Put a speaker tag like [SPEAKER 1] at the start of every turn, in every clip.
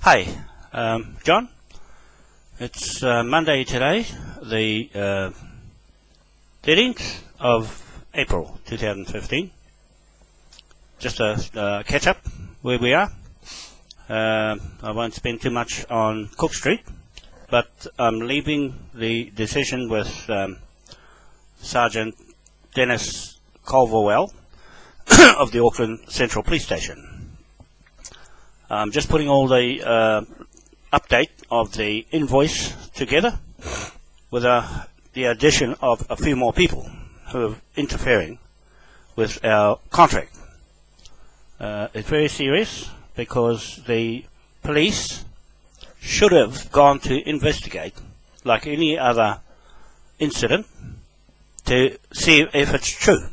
[SPEAKER 1] Hi, John. It's Monday today, the 13th of April 2015. Just a catch-up where we are. I won't spend too much on Cook Street, but I'm leaving the decision with Sergeant Dennis Colverwell of the Auckland Central Police Station. I'm just putting all the update of the invoice together with the addition of a few more people who are interfering with our contract. It's very serious because the police should have gone to investigate like any other incident to see if it's true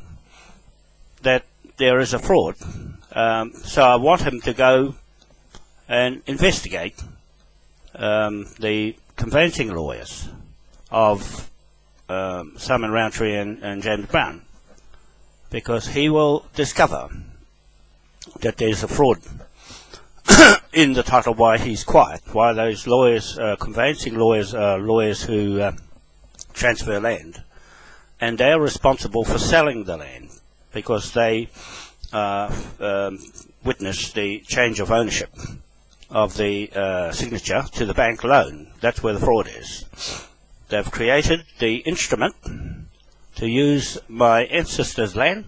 [SPEAKER 1] that there is a fraud. So I want him to go and investigate the conveyancing lawyers of Simon Rowntree and James Brown, because he will discover that there's a fraud in the title. Why he's quiet, why those lawyers, conveyancing lawyers, are lawyers who transfer land, and they are responsible for selling the land because they witnessed the change of ownership of the signature to the bank loan. That's where the fraud is. They've created the instrument to use my ancestors' land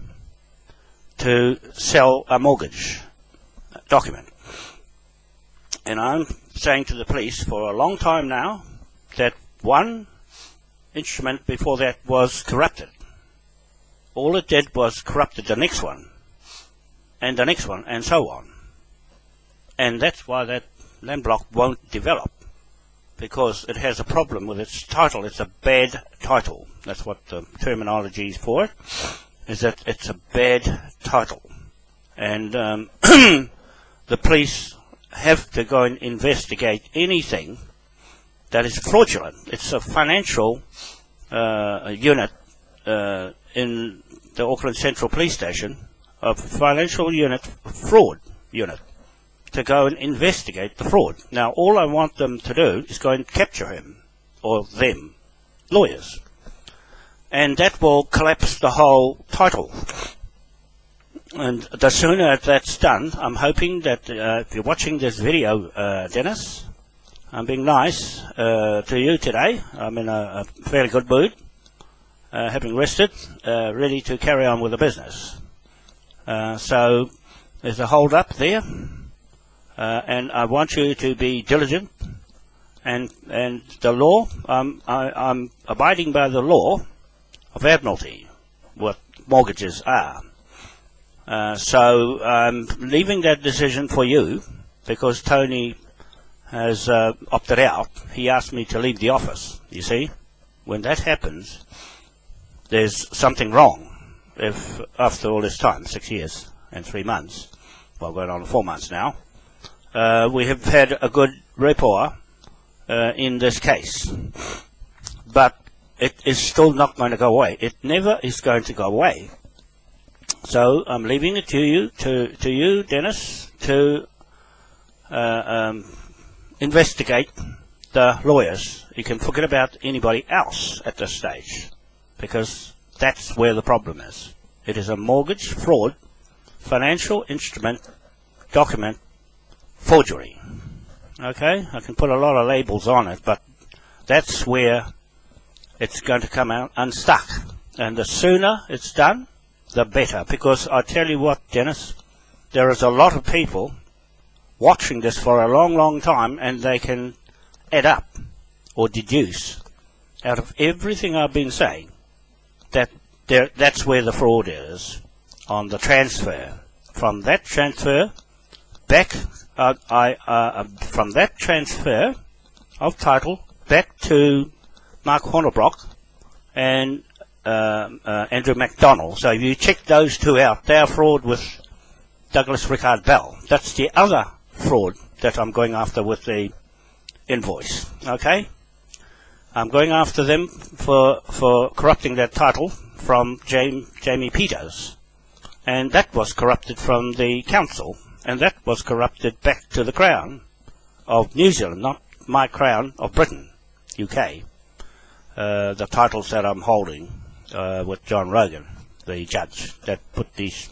[SPEAKER 1] to sell a mortgage document. And I'm saying to the police for a long time now that one instrument before that was corrupted. All it did was corrupted the next one, and the next one, and so on. And that's why that land block won't develop, because it has a problem with its title. It's a bad title. That's what the terminology is for it, is that it's a bad title. And the police have to go and investigate anything that is fraudulent. It's a financial unit in the Auckland Central Police Station, a financial unit, fraud unit, to go and investigate the fraud. Now, all I want them to do is go and capture him, or them, lawyers. And that will collapse the whole title. And the sooner that's done, I'm hoping that if you're watching this video, Dennis, I'm being nice to you today. I'm in a fairly good mood, having rested, ready to carry on with the business. So there's a hold up there. And I want you to be diligent, and the law, I'm abiding by the law of Admiralty, what mortgages are. So I'm leaving that decision for you, because Tony has opted out. He asked me to leave the office. You see, when that happens, there's something wrong. If after all this time, 6 years and 3 months, well, going on 4 months now, we have had a good rapport in this case, but it is still not going to go away. It never is going to go away. So I'm leaving it to you, Dennis, to investigate the lawyers. You can forget about anybody else at this stage, because that's where the problem is. It is a mortgage fraud, financial instrument, document forgery. Okay, I can put a lot of labels on it, but that's where it's going to come out unstuck. And the sooner it's done, the better. Because I tell you what, Dennis, there is a lot of people watching this for a long, long time, and they can add up or deduce out of everything I've been saying that that's where the fraud is, on the transfer. From that transfer back, from that transfer of title back to Mark Hornibrock and Andrew McDonald. So if you check those two out, they are fraud with Douglas Rickard Bell. That's the other fraud that I'm going after with the invoice. Okay, I'm going after them for corrupting that title from Jamie Peters, and that was corrupted from the council, and that was corrupted back to the Crown of New Zealand, not my Crown of Britain, UK. The titles that I'm holding with John Rogan, the judge that put these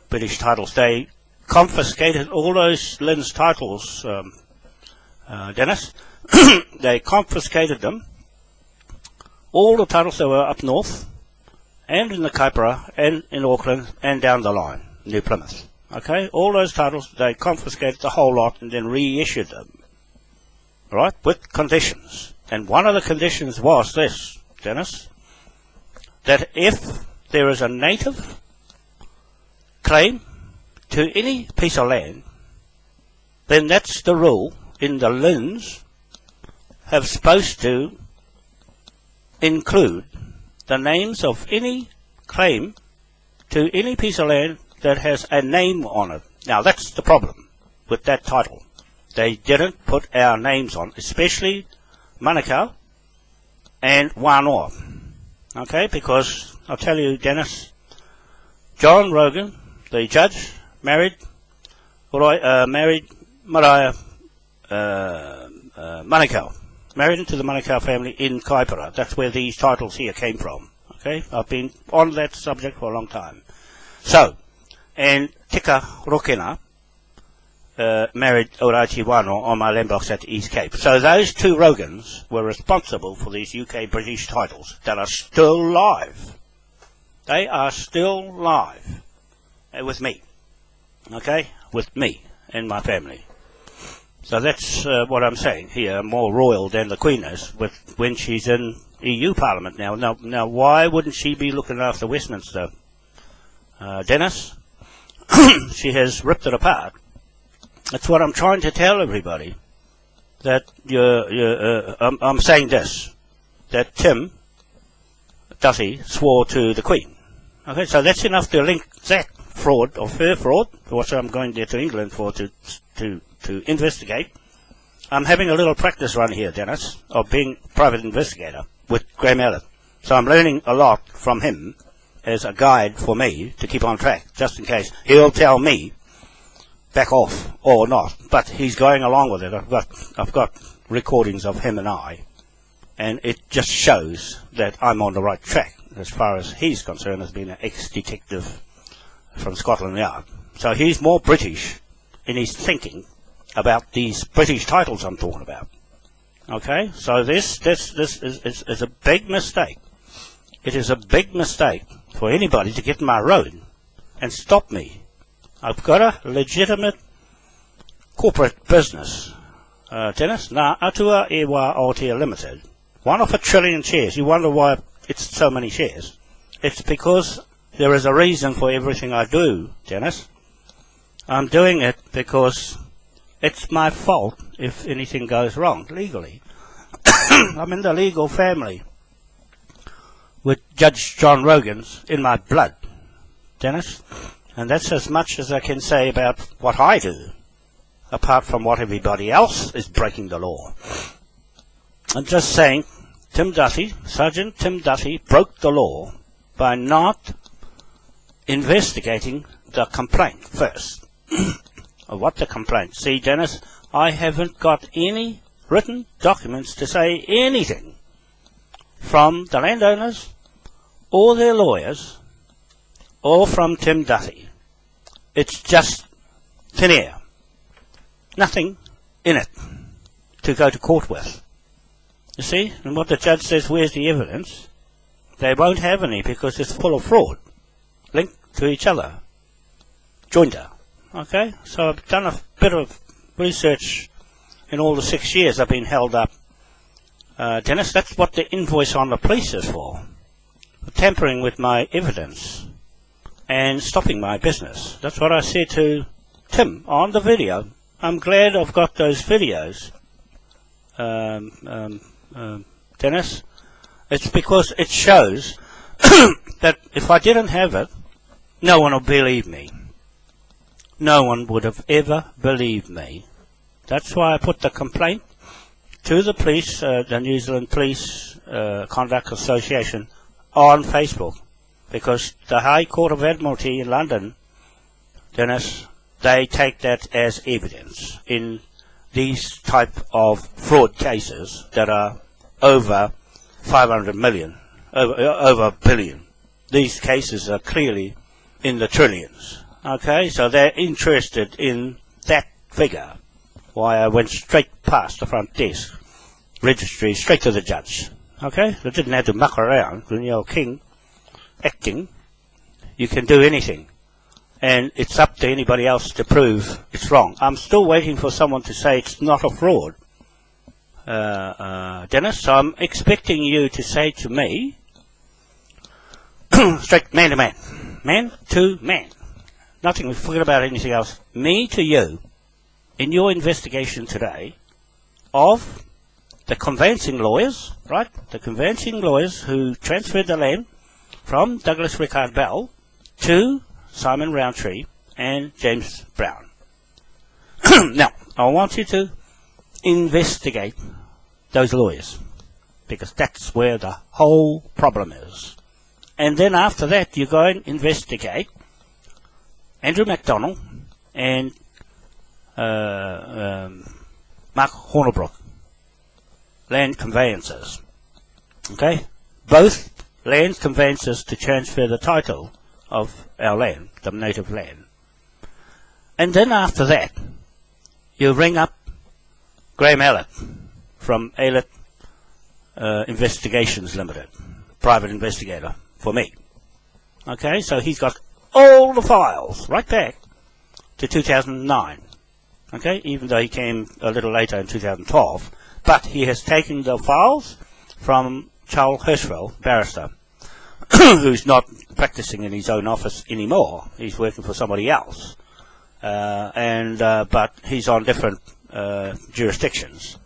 [SPEAKER 1] British titles. They confiscated all those LINZ titles, Dennis. They confiscated them, all the titles that were up north, and in the Kaipara, and in Auckland, and down the line, New Plymouth. Okay, all those titles, they confiscated the whole lot and then reissued them, right, with conditions. And one of the conditions was this, Dennis, that if there is a native claim to any piece of land, then that's the rule in the LINZ have supposed to include the names of any claim to any piece of land that has a name on it. Now that's the problem with that title. They didn't put our names on, especially Manukau and Wanoa. Okay, because I'll tell you, Dennis, John Rogan, the judge, married Mariah Manukau. Married into the Manukau family in Kaipara. That's where these titles here came from. Okay, I've been on that subject for a long time. So, and Tika Rokena married Urachi Wano on my land box at the East Cape. So those two Rogans were responsible for these UK British titles that are still live. They are still live with me. Okay, with me and my family. So that's what I'm saying here, more royal than the Queen is when she's in EU Parliament now. Now, why wouldn't she be looking after Westminster, Dennis? She has ripped it apart. That's what I'm trying to tell everybody. That I'm saying this, that Tim Duffy swore to the Queen. Okay, so that's enough to link that fraud, of her fraud, what I'm going there to England for to investigate. I'm having a little practice run here, Dennis, of being private investigator with Graham Allen. So I'm learning a lot from him as a guide for me to keep on track, just in case he'll tell me back off or not. But he's going along with it. I've got recordings of him and I, and it just shows that I'm on the right track as far as he's concerned, as being an ex-detective from Scotland Yard. So he's more British in his thinking about these British titles I'm talking about. Okay, so this is a big mistake. It is a big mistake for anybody to get in my road and stop me. I've got a legitimate corporate business, Dennis, Ngā Atua Ewa Aotea Limited, 1 of 1 trillion shares. You wonder why it's so many shares. It's because there is a reason for everything I do, Dennis. I'm doing it because it's my fault if anything goes wrong legally. I'm in the legal family with Judge John Rogan's in my blood, Dennis. And that's as much as I can say about what I do, apart from what everybody else is breaking the law. I'm just saying, Tim Duffy, Sergeant Tim Duffy, broke the law by not investigating the complaint first. What the complaint? See, Dennis, I haven't got any written documents to say anything from the landowners or their lawyers or from Tim Duffy. It's just thin air. Nothing in it to go to court with. You see? And what the judge says, where's the evidence? They won't have any because it's full of fraud. Linked to each other. Joinder. Okay? So I've done a bit of research in all the 6 years I've been held up. Dennis, that's what the invoice on the police is for tampering with my evidence and stopping my business. That's what I said to Tim on the video. I'm glad I've got those videos, Dennis. It's because it shows that if I didn't have it, no one would believe me. No one would have ever believed me. That's why I put the complaint to the police, the New Zealand Police Conduct Association, on Facebook. Because the High Court of Admiralty in London, Dennis, they take that as evidence in these type of fraud cases that are over 500 million, over a billion. These cases are clearly in the trillions. Okay, so they're interested in that figure. Why I went straight past the front desk, registry, straight to the judge. Okay, I didn't have to muck around. When you're king, acting, you can do anything. And it's up to anybody else to prove it's wrong. I'm still waiting for someone to say it's not a fraud, Dennis. So I'm expecting you to say to me, straight man to man, man to man. Nothing, forget about anything else. Me to you, in your investigation today of the conveyancing lawyers, right? The conveyancing lawyers who transferred the land from Douglas Rickard Bell to Simon Rowntree and James Brown. Now, I want you to investigate those lawyers, because that's where the whole problem is. And then after that, you go and investigate Andrew MacDonald and Mark Hornibrook, land conveyancers. Okay? Both land conveyancers to transfer the title of our land, the native land. And then after that, you ring up Graham Allett from Allett Investigations Limited, Private Investigator, for me. Okay, so he's got all the files right back to 2009. Okay, even though he came a little later in 2012, but he has taken the files from Charles Hirschfeld, barrister, who's not practicing in his own office anymore. He's working for somebody else, but he's on different jurisdictions,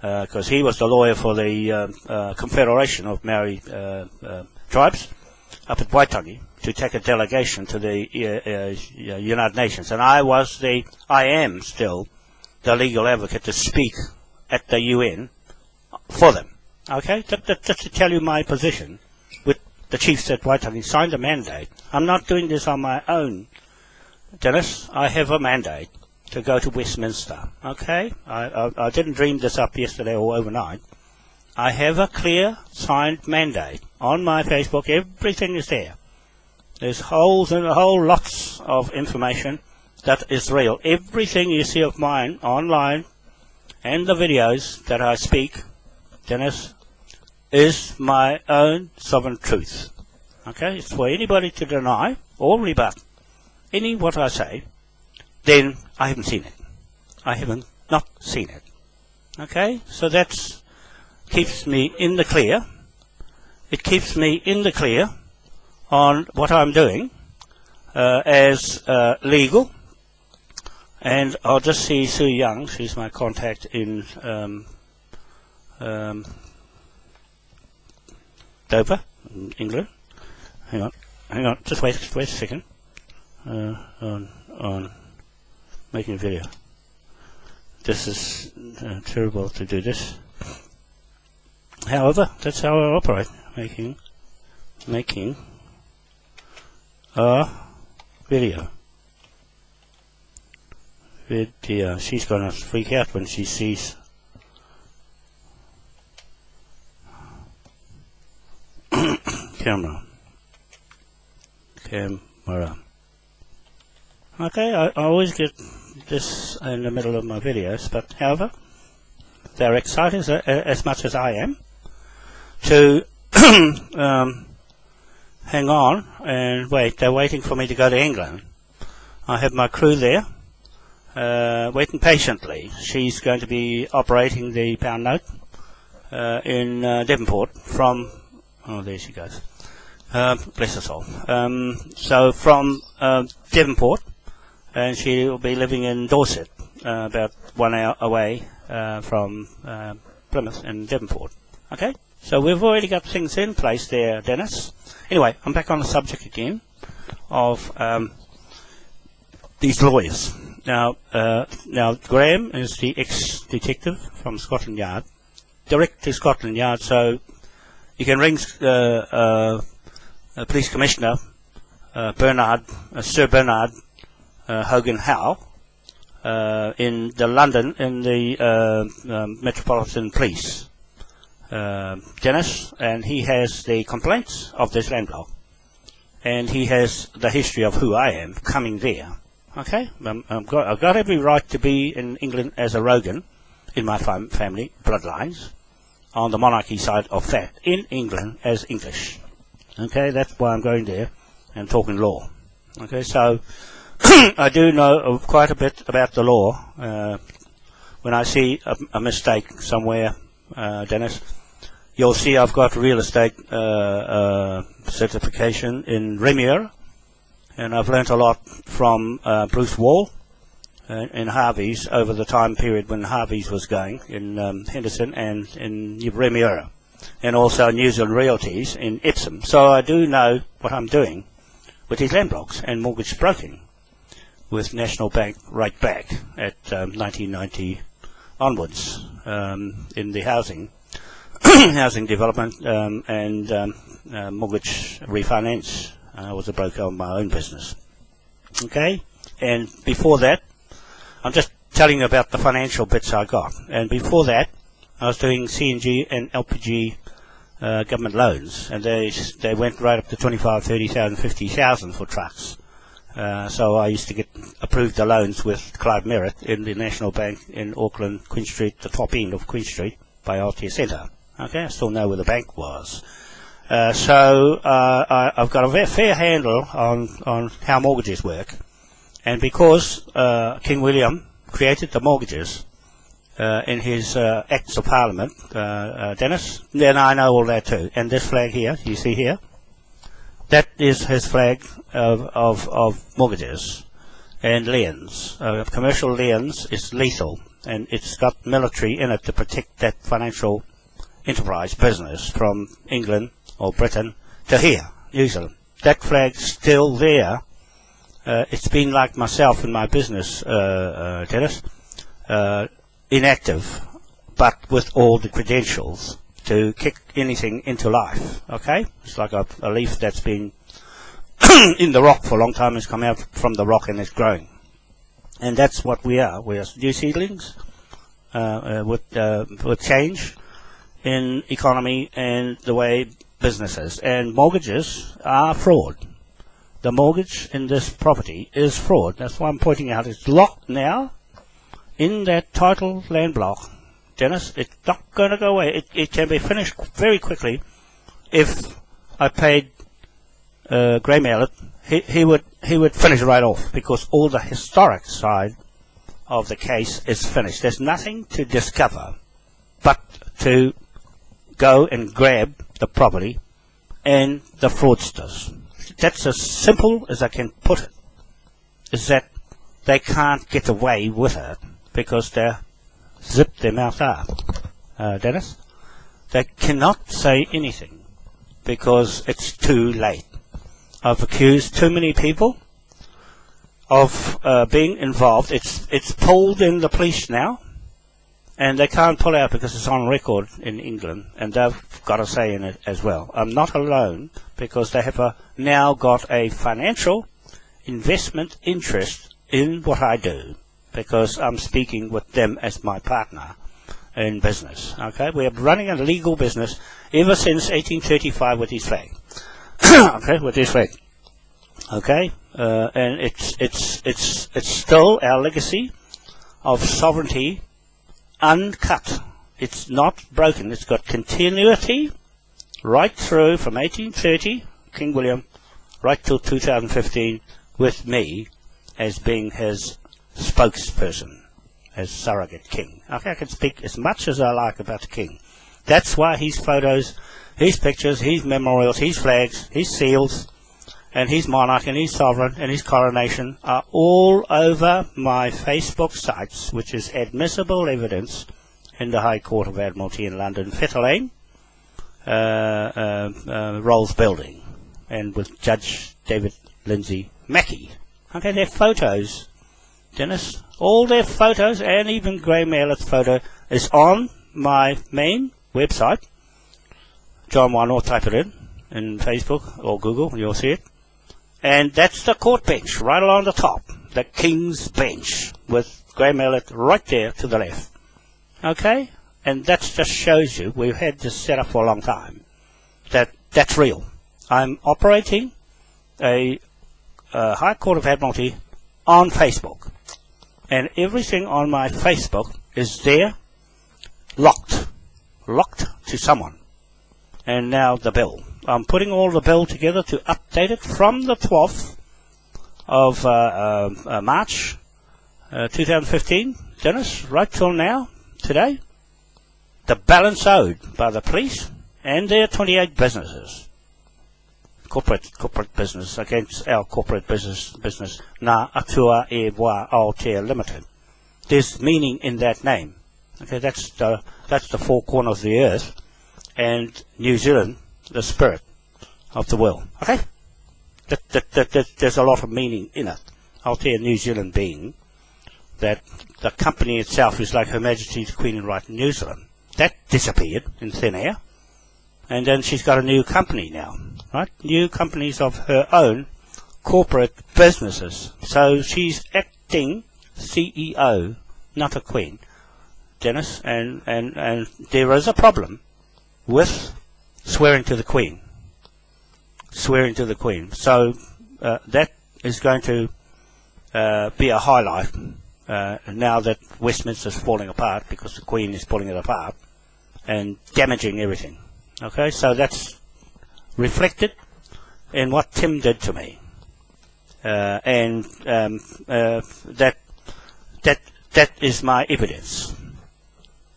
[SPEAKER 1] because he was the lawyer for the Confederation of Maori tribes up at Waitangi to take a delegation to the United Nations, and I am still the legal advocate to speak at the UN for them. Okay, just to tell you my position. With the chiefs at Waitangi signed a mandate. I'm not doing this on my own, Dennis. I have a mandate to go to Westminster. Okay, I didn't dream this up yesterday or overnight. I have a clear signed mandate on my Facebook. Everything is there. There's holes and whole lots of information that is real. Everything you see of mine online and the videos that I speak, Dennis, is my own sovereign truth. Okay, it's for anybody to deny or rebut any what I say, then I haven't seen it. I haven't not seen it. Okay, so that's keeps me in the clear. It keeps me in the clear on what I'm doing as legal. And I'll just see Sue Young. She's my contact in Dover, England. Hang on, just wait a second. On making a video. This is terrible to do this. However, that's how I operate. Making a video. She's gonna freak out when she sees camera. Okay, I always get this in the middle of my videos, but however, they're excited as much as I am to hang on and wait. They're waiting for me to go to England. I have my crew there, waiting patiently. She's going to be operating the pound note in Devonport from, oh, there she goes. Bless her soul. So from Devonport, and she will be living in Dorset, about 1 hour away from Plymouth and Devonport. Okay, so we've already got things in place there, Dennis. Anyway, I'm back on the subject again of these lawyers. Now Graham is the ex-detective from Scotland Yard, direct to Scotland Yard, so you can ring Police Commissioner Sir Bernard Hogan Howe in the London, in the Metropolitan Police, Dennis, and he has the complaints of this land block, and he has the history of who I am coming there. Okay, I've got every right to be in England as a Rogan in my family bloodlines, on the monarchy side of that, in England as English. Okay, that's why I'm going there and talking law. Okay, so I do know quite a bit about the law. When I see a mistake somewhere, Dennis, you'll see I've got real estate certification in Remuera, and I've learnt a lot from Bruce Wall in Harvey's over the time period when Harvey's was going in Henderson and in Remuera, and also New Zealand Realties in Epsom. So I do know what I'm doing with these land blocks and mortgage broking with National Bank right back at 1990 onwards in the housing development and mortgage refinance. I was a broker on my own business. Okay, and before that, I'm just telling you about the financial bits I got. And before that, I was doing CNG and LPG government loans, and they went right up to 25, 30,000, 50,000 for trucks. So I used to get approved the loans with Clive Merritt in the National Bank in Auckland, Queen Street, the top end of Queen Street by Aotea Centre. Okay, I still know where the bank was. So I've got a fair handle on how mortgages work. And because King William created the mortgages in his Acts of Parliament, Dennis, then I know all that too. And this flag here, you see here, that is his flag of mortgages and liens. Commercial liens is lethal, and it's got military in it to protect that financial enterprise business from England or Britain to here, New Zealand. That flag's still there. It's been like myself in my business, Dennis, inactive, but with all the credentials to kick anything into life. Okay, it's like a leaf that's been in the rock for a long time. It's come out from the rock and it's growing, and that's what we are. We are new seedlings with change in economy and the way businesses and mortgages are fraud. The mortgage in this property is fraud. That's why I'm pointing out it's locked now in that title land block. Dennis, it's not going to go away. It can be finished very quickly if I paid Grey Mallet. He would finish it right off, because all the historic side of the case is finished. There's nothing to discover but to go and grab the property and the fraudsters. That's as simple as I can put it, is that they can't get away with it because they're zipped their mouth up. Dennis, they cannot say anything because it's too late. I've accused too many people of being involved. It's pulled in the police now, and they can't pull out because it's on record in England, and they've got a say in it as well. I'm not alone, because they have now got a financial investment interest in what I do, because I'm speaking with them as my partner in business. Okay, we are running a legal business ever since 1835 with this flag. Okay, with this flag. Okay, and it's still our legacy of sovereignty, uncut. It's not broken. It's got continuity right through from 1830, King William, right till 2015, with me as being his spokesperson, as surrogate king. Okay, I can speak as much as I like about the king. That's why his photos, his pictures, his memorials, his flags, his seals, and his monarch and his sovereign and his coronation are all over my Facebook sites, which is admissible evidence in the High Court of Admiralty in London, Fetter Lane, Rolls Building, and with Judge David Lindsay Mackey. Okay, their photos, Dennis, all their photos, and even Grey Mallet's photo is on my main website. John Wanoa, type it in Facebook or Google, and you'll see it. And that's the court bench right along the top, the King's Bench, with grey mail it right there to the left. Okay? And that just shows you, we've had this set up for a long time, that's real. I'm operating a High Court of Admiralty on Facebook. And everything on my Facebook is there, locked to someone. And now the bill. I'm putting all the bill together to update it from the 12th of March 2015, Dennis, right till now, today. The balance owed by the police and their 28 businesses. Corporate business against our corporate business Ngā Atua e Wā Aotea Limited. There's meaning in that name. Okay, that's the four corners of the earth, and New Zealand, the spirit of the world. Okay, there's a lot of meaning in it. Aotea New Zealand being that the company itself is like Her Majesty the Queen and Right in New Zealand. That disappeared in thin air, and then she's got a new company now. Right? New companies of her own corporate businesses. So she's acting CEO, not a queen, Dennis, and there is a problem with swearing to the queen. Swearing to the queen. So that is going to be a highlight now that Westminster's falling apart because the queen is pulling it apart and damaging everything. Okay, so that's reflected in what Tim did to me, and that is my evidence.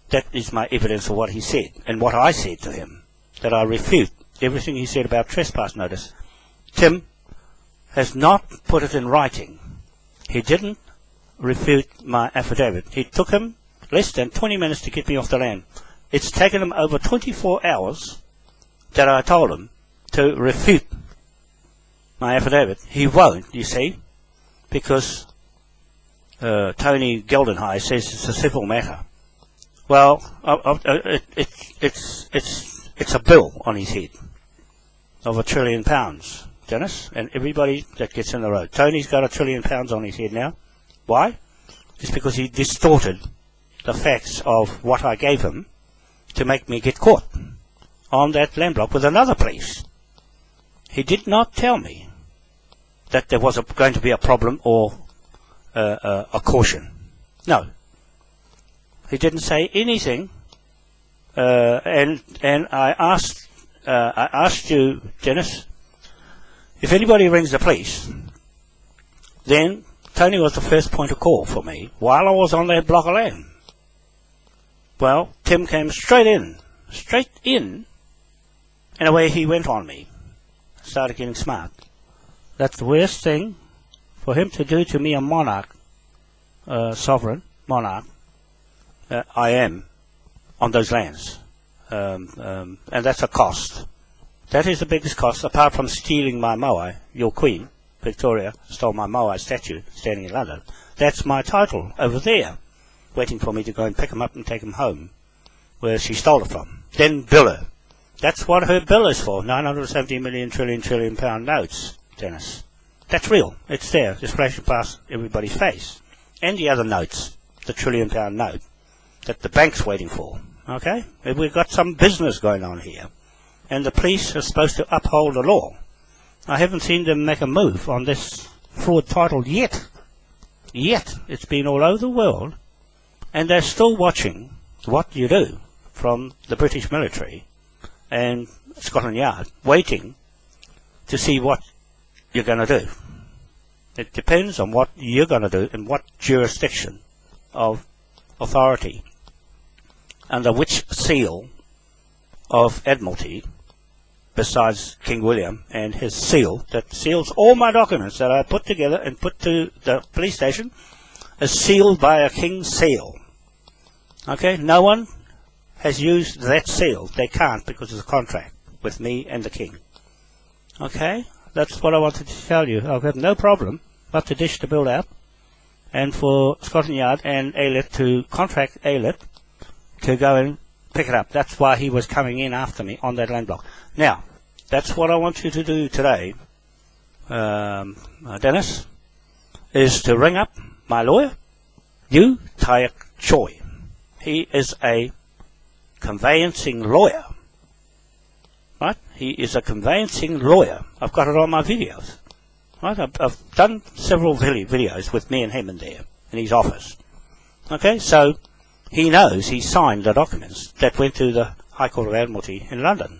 [SPEAKER 1] That is my evidence of what he said and what I said to him. That I refute everything he said about trespass notice. Tim has not put it in writing. He didn't refute my affidavit. It took him less than 20 minutes to get me off the land. It's taken him over 24 hours that I told him to refute my affidavit. He won't, you see, because Tony Geldenhigh says it's a civil matter. Well, it's a bill on his head of £1 trillion, Dennis, and everybody that gets in the road. Tony's got £1 trillion on his head now. Why? It's because he distorted the facts of what I gave him to make me get caught on that land block with another police. He did not tell me that there was going to be a problem or a caution. No. He didn't say anything, and I asked you, Dennis, if anybody rings the police, then Tony was the first point of call for me while I was on that block of land. Well, Tim came straight in, and away he went on me. Started getting smart. That's the worst thing for him to do to me, a monarch, sovereign monarch. I am on those lands, and that's a cost. That is the biggest cost, apart from stealing my Moai. Your queen, Victoria, stole my Moai statue standing in London. That's my title over there, waiting for me to go and pick him up and take him home, where she stole it from. Then bill her. That's what her bill is for, 970 million trillion pound notes, Dennis. That's real. It's there, just flashing past everybody's face. And the other notes, the £1 trillion note, that the bank's waiting for. Okay? We've got some business going on here. And the police are supposed to uphold the law. I haven't seen them make a move on this fraud title yet. Yet. It's been all over the world. And they're still watching what you do from the British military and Scotland Yard, waiting to see what you're going to do. It depends on what you're going to do and what jurisdiction of authority, under which seal of Admiralty, besides King William and his seal, that seals all my documents that I put together and put to the police station, is sealed by a king's seal. Okay, no one has used that seal. They can't, because it's a contract with me and the king. Okay, that's what I wanted to tell you. I've got no problem but to dish the bill out, and for Scotland Yard and AILET to contract AILET to go and pick it up. That's why he was coming in after me on that land block. Now, that's what I want you to do today, Dennis, is to ring up my lawyer U Tayak Choi. He is a conveyancing lawyer. Right? He is a conveyancing lawyer. I've got it on my videos. Right? I've done several videos with me and him in there, in his office. Okay, so he knows he signed the documents that went to the High Court of Admiralty in London,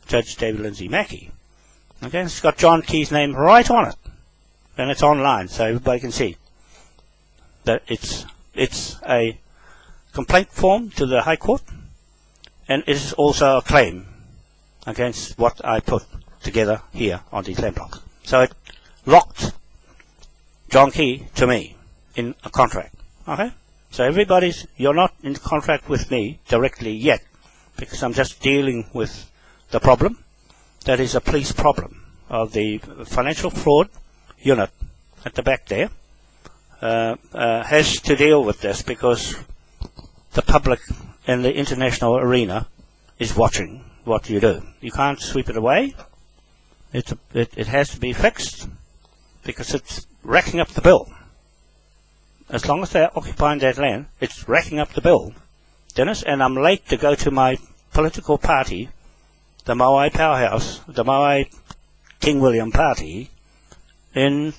[SPEAKER 1] Judge David Lindsay Mackey. Okay, it's got John Key's name right on it, and it's online, so everybody can see that it's a complaint form to the High Court, and it is also a claim against what I put together here on these land blocks. So it locked John Key to me in a contract. Okay? So you're not in contract with me directly yet, because I'm just dealing with the problem. That is a police problem of the financial fraud unit at the back there. Has to deal with this because the public in the international arena is watching what you do. You can't sweep it away. It has to be fixed because it's racking up the bill. As long as they're occupying that land, it's racking up the bill, Dennis, and I'm late to go to my political party, the Moai Powerhouse, the Moai King William Party in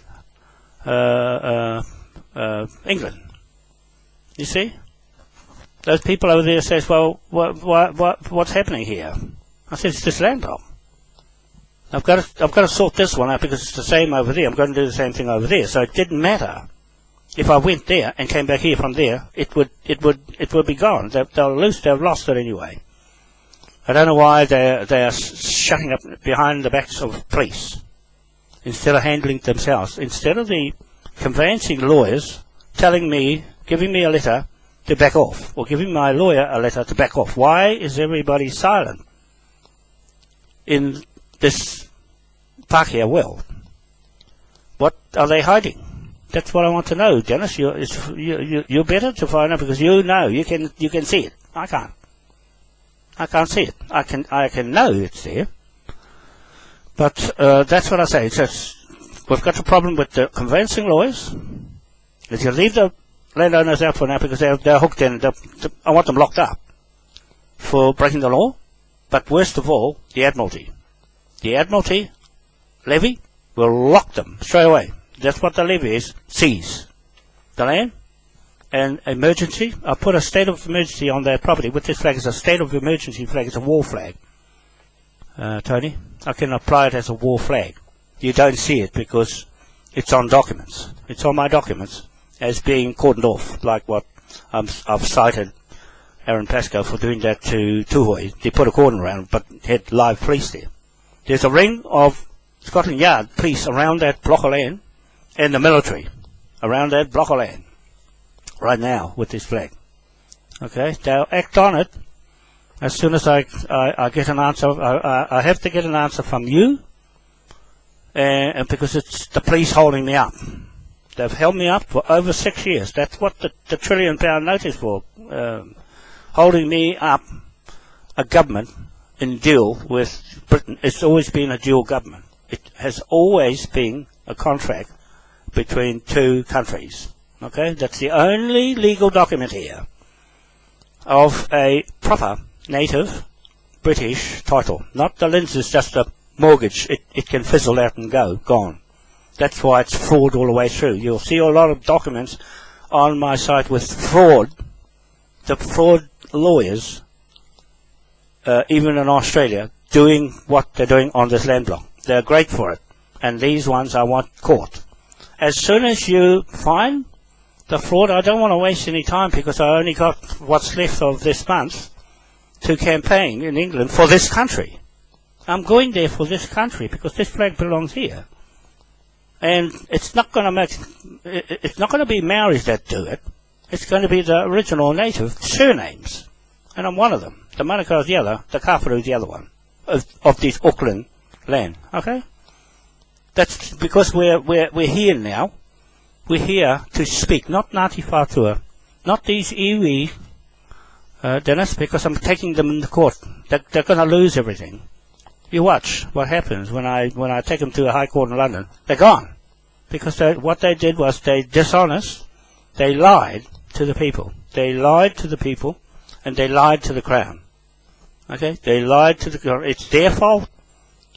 [SPEAKER 1] England. You see? Those people over there says, well, what's happening here? I said, it's this land block. I've got to sort this one out because it's the same over there. I'm going to do the same thing over there. So it didn't matter if I went there and came back here from there. It would be gone. They've lost it anyway. I don't know why they are shutting up behind the backs of police instead of handling it themselves. Instead of the conveyancing lawyers telling me, giving me a letter to back off, or giving my lawyer a letter to back off. Why is everybody silent in this Pākehā world? What are they hiding? That's what I want to know, Dennis. You're better to find out because you know you can see it. I can't. I can't see it. I can know it's there. But that's what I say. It's just, we've got a problem with the conveyancing lawyers. If you leave the landowners out for now because they're hooked in, I want them locked up for breaking the law. But worst of all, the Admiralty. The Admiralty levy will lock them straight away. That's what the levy is. Seize the land and emergency. I put a state of emergency on their property. With this flag, it's a state of emergency flag. It's a war flag. Tony, I can apply it as a war flag. You don't see it because it's on documents. It's on my documents as being cordoned off, like what I've cited Aaron Pascoe for doing that to Tuhoi. They put a cordon around but had live police there. There's a ring of Scotland Yard police around that block of land and the military around that block of land right now with this flag. Okay, they'll act on it as soon as I get an answer. I have to get an answer from you, and because it's the police holding me up. They've held me up for over 6 years. That's what the £1 trillion note is for. Holding me up, a government in deal with Britain. It's always been a dual government. It has always been a contract between two countries. Okay, that's the only legal document here of a proper native British title. Not the LINZ is just a mortgage. It can fizzle out and gone. That's why it's fraud all the way through. You'll see a lot of documents on my site with fraud. The fraud lawyers, even in Australia, doing what they're doing on this land block. They're great for it. And these ones I want caught. As soon as you find the fraud, I don't want to waste any time because I only got what's left of this month to campaign in England for this country. I'm going there for this country because this flag belongs here. And it's not going to be Maoris that do it. It's going to be the original native surnames. And I'm one of them. The Manukau is the other, the Kafaru is the other one of this Auckland land. Okay? That's because we're here now. We're here to speak, not Ngāti Whātua, not these iwi, Dennis, because I'm taking them in the court. They're going to lose everything. You watch what happens when I take them to a high court in London. They're gone. Because what they did was they dishonest, they lied to the people. They lied to the people, and they lied to the Crown. Okay? They lied to the Crown. It's their fault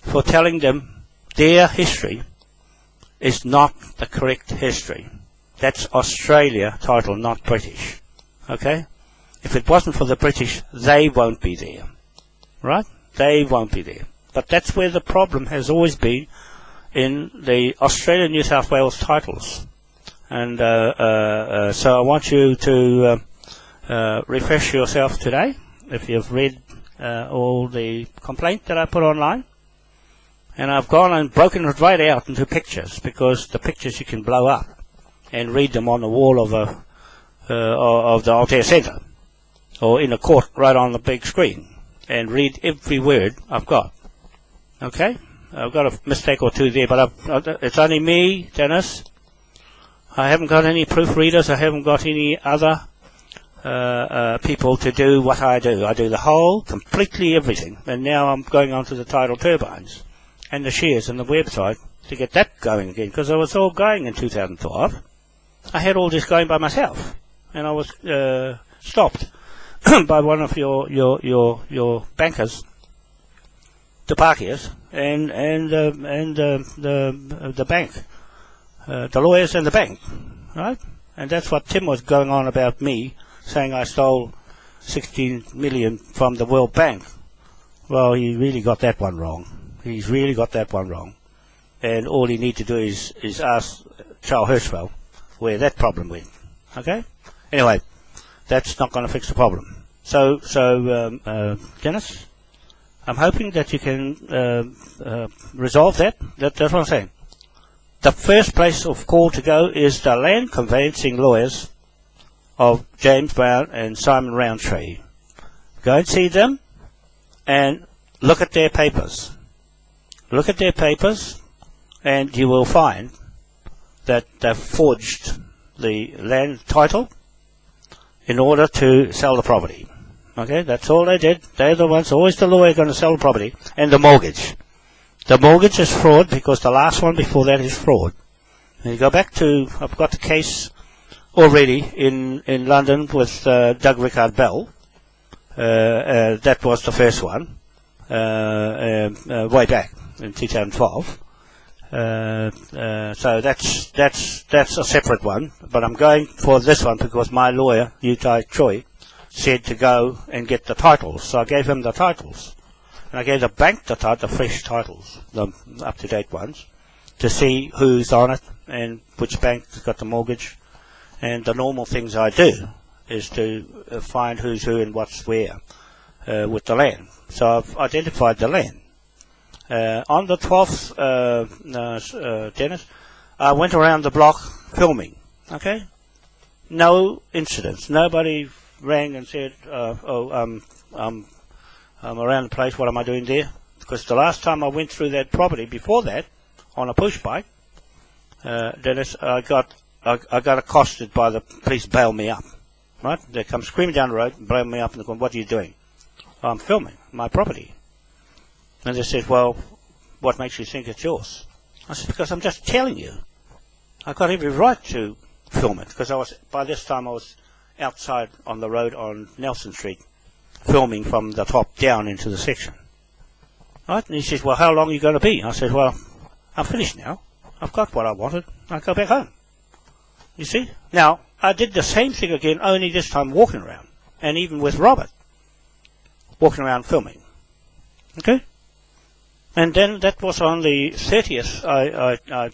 [SPEAKER 1] for telling them their history is not the correct history. That's Australia title, not British. Okay? If it wasn't for the British, they won't be there. Right? They won't be there. But that's where the problem has always been in the Australian New South Wales titles. And so I want you to refresh yourself today, if you've read all the complaint that I put online. And I've gone and broken it right out into pictures, because the pictures you can blow up and read them on the wall of the Aotea Centre, or in a court right on the big screen, and read every word I've got. Okay? I've got a mistake or two there, but it's only me, Dennis. I haven't got any proofreaders. I haven't got any other people to do what I do. I do the whole, completely everything. And now I'm going on to the tidal turbines and the shares and the website to get that going again, because I was all going in 2012. I had all this going by myself, and I was stopped by one of your bankers, the Parkiers, and the bank, the lawyers and the bank, right? And that's what Tim was going on about me, saying I stole 16 million from the World Bank. Well, he really got that one wrong. He's really got that one wrong. And all he needs to do is ask Charles Hirschfeld where that problem went. Okay? Anyway, that's not going to fix the problem. So Dennis, I'm hoping that you can resolve that. That's what I'm saying. The first place of call to go is the Land Conveyancing Lawyers of James Brown and Simon Rowntree. Go and see them and look at their papers. Look at their papers, and you will find that they've forged the land title in order to sell the property. Okay, that's all they did. They're the ones, always the lawyer going to sell the property, and the mortgage. The mortgage is fraud, because the last one before that is fraud. And you go back to, I've got the case already in London with Doug Rickard Bell. That was the first one, way back in 2012. So that's a separate one, but I'm going for this one because my lawyer, Utai Choi, said to go and get the titles. So I gave him the titles, and I gave the bank the fresh titles, the up-to-date ones, to see who's on it and which bank's got the mortgage. And the normal things I do is to find who's who and what's where with the land. So I've identified the land. On the 12th, Dennis, I went around the block filming. Okay, no incidents. Nobody rang and said, I'm around the place. What am I doing there? Because the last time I went through that property before that on a push bike, Dennis, I got accosted by the police. Bail me up. Right? They come screaming down the road and bail me up, and they're going, "What are you doing?" I'm filming my property. And they said, "Well, what makes you think it's yours?" I said, "Because I'm just telling you. I've got every right to film it." Because by this time I was outside on the road on Nelson Street, filming from the top down into the section. Right? And he says, "Well, how long are you going to be?" I said, "Well, I'm finished now. I've got what I wanted. I'll go back home." You see? Now, I did the same thing again, only this time walking around. And even with Robert, walking around filming. Okay? And then that was on the 30th. I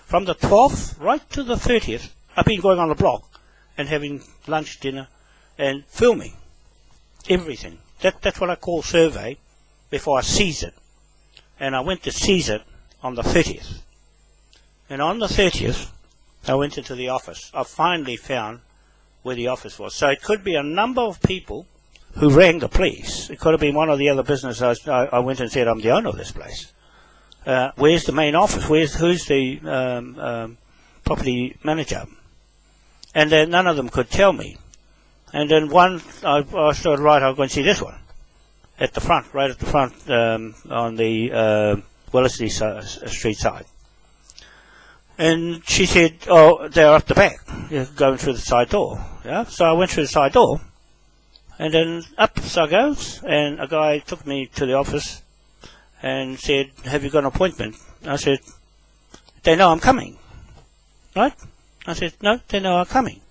[SPEAKER 1] from the 12th right to the 30th, I've been going on the block and having lunch, dinner, and filming everything. That's what I call survey before I seize it. And I went to seize it on the 30th. And on the 30th, I went into the office. I finally found where the office was. So it could be a number of people who rang the police. It could have been one of the other businesses. I went and said, "I'm the owner of this place. Where's the main office? Who's the property manager?" And then none of them could tell me. And then one, I said, "Right, I'll go and see this one at the front, right at the front on the Wellesley Street side." And she said, oh, they're up the back. You're going through the side door. Yeah? So I went through the side door. And then up so I goes. And a guy took me to the office and said, have you got an appointment? I said, they know I'm coming. Right? I said, no, they know I'm coming.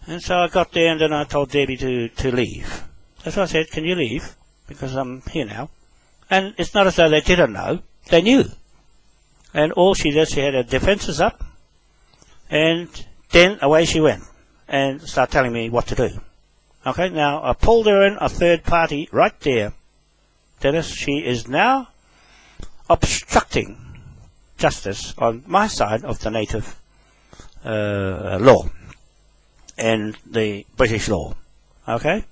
[SPEAKER 1] And so I got there and then I told Debbie to leave. That's why I said, can you leave? Because I'm here now. And it's not as though they didn't know. They knew. And all she did, she had her defences up. And then away she went. And started telling me what to do. Okay, now I pulled her in, a third party, right there. Dennis, she is now obstructing justice on my side of the native law and the British law. Okay?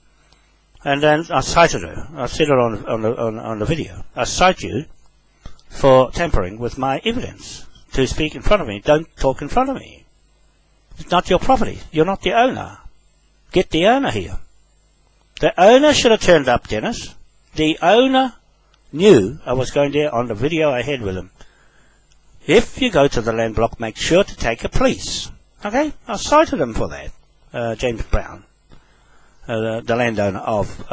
[SPEAKER 1] And then I cited her. I said it on the video. I cite you for tampering with my evidence. To speak in front of me. Don't talk in front of me. It's not your property. You're not the owner. Get the owner here. The owner should have turned up, Dennis. The owner knew I was going there on the video I had with him. If you go to the land block, make sure to take a police. Okay? I cited him for that. James Brown. The landowner of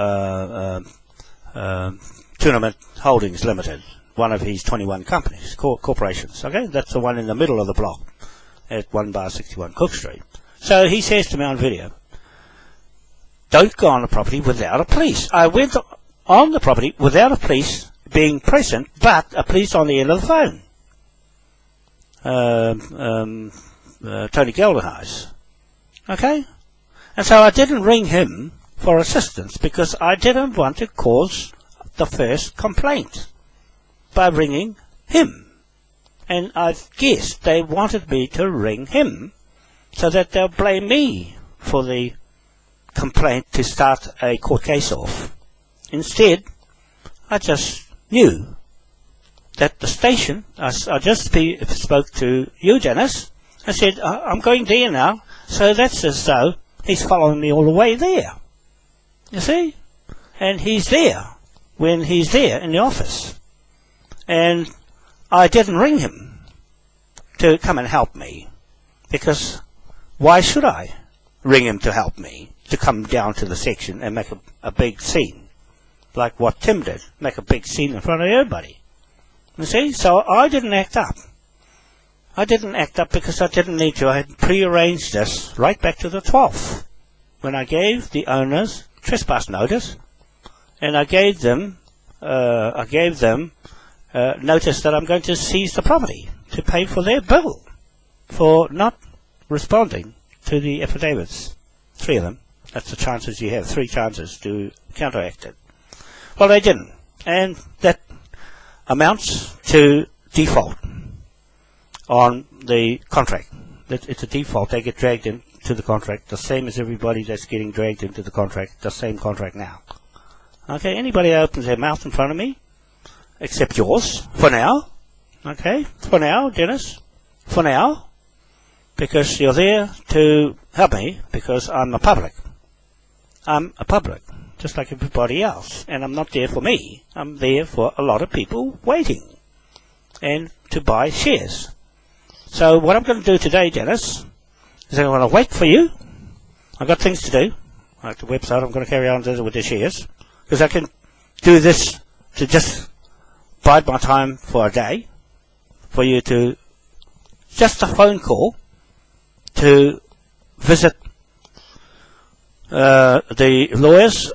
[SPEAKER 1] Tournament Holdings Limited, one of his 21 companies, corporations. Okay, that's the one in the middle of the block at 1/61 Cook Street. So he says to me on video, don't go on the property without a police. I went on the property without a police being present, but a police on the end of the phone. Tony Geldenhuis. Okay? And so I didn't ring him for assistance because I didn't want to cause the first complaint by ringing him. And I guess they wanted me to ring him so that they'll blame me for the complaint to start a court case off. Instead, I just knew that the station, I just spoke to you, Dennis. I said, I'm going there now, so that's as though he's following me all the way there. You see? And he's there when he's there in the office. And I didn't ring him to come and help me. Because why should I ring him to help me? To come down to the section and make a big scene. Like what Tim did. Make a big scene in front of everybody. You see? So I didn't act up. I didn't act up because I didn't need to. I had pre-arranged this right back to the 12th. When I gave the owners trespass notice. And I gave them notice that I'm going to seize the property. To pay for their bill. For not responding to the affidavits. 3 of them. That's the chances you have. 3 chances to counteract it. Well, they didn't. And that amounts to default on the contract. It's a default. They get dragged into the contract, the same as everybody that's getting dragged into the contract, the same contract now. Okay, anybody that opens their mouth in front of me, except yours, for now. Okay, for now, Dennis, for now, because you're there to help me, because I'm a public. I'm a public, just like everybody else, and I'm not there for me. I'm there for a lot of people waiting, and to buy shares. So what I'm going to do today, Dennis, is I'm going to wait for you. I've got things to do, like the website. I'm going to carry on with the shares, because I can do this to just bide my time for a day, for you to, just a phone call, to visit the lawyers,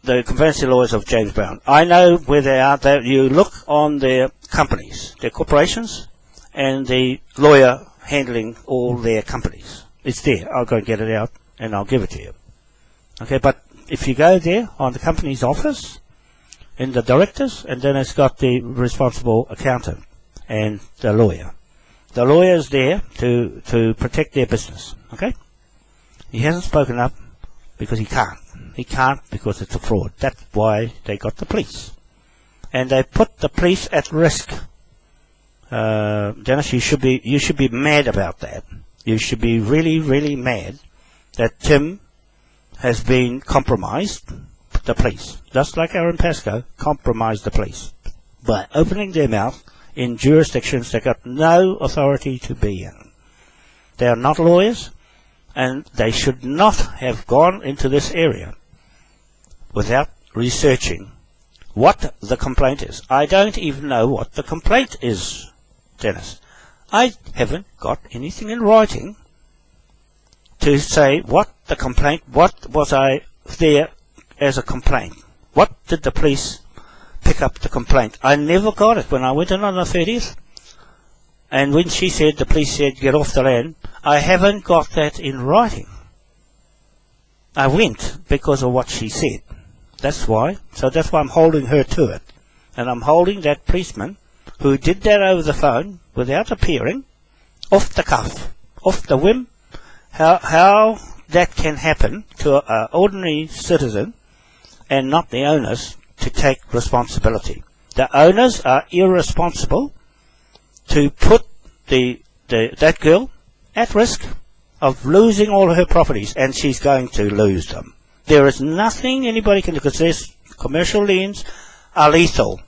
[SPEAKER 1] the conveyancing lawyers of James Brown. I know where they are. You look on their companies, their corporations, and the lawyer handling all their companies. It's there. I'll go and get it out, and I'll give it to you. Okay, but if you go there on the company's office, in the directors, and then it's got the responsible accountant and the lawyer. The lawyer is there to protect their business. Okay? He hasn't spoken up because he can't. He can't because it's a fraud. That's why they got the police. And they put the police at risk. Dennis, you should be mad about that. You should be really, really mad that Tim has been compromised, the police. Just like Aaron Pascoe compromised the police by opening their mouth in jurisdictions they got no authority to be in. They are not lawyers, and they should not have gone into this area without researching what the complaint is. I don't even know what the complaint is, Dennis. I haven't got anything in writing to say what the complaint, what was I there as a complaint. What did the police pick up the complaint? I never got it when I went in on the 30th. And when she said, the police said, get off the land, I haven't got that in writing. I went because of what she said. That's why. So that's why I'm holding her to it. And I'm holding that policeman who did that over the phone without appearing, off the cuff, off the whim. How that can happen to an ordinary citizen and not the owners to take responsibility. The owners are irresponsible to put that girl at risk of losing all her properties, and she's going to lose them. There is nothing anybody can do, because these commercial liens are lethal,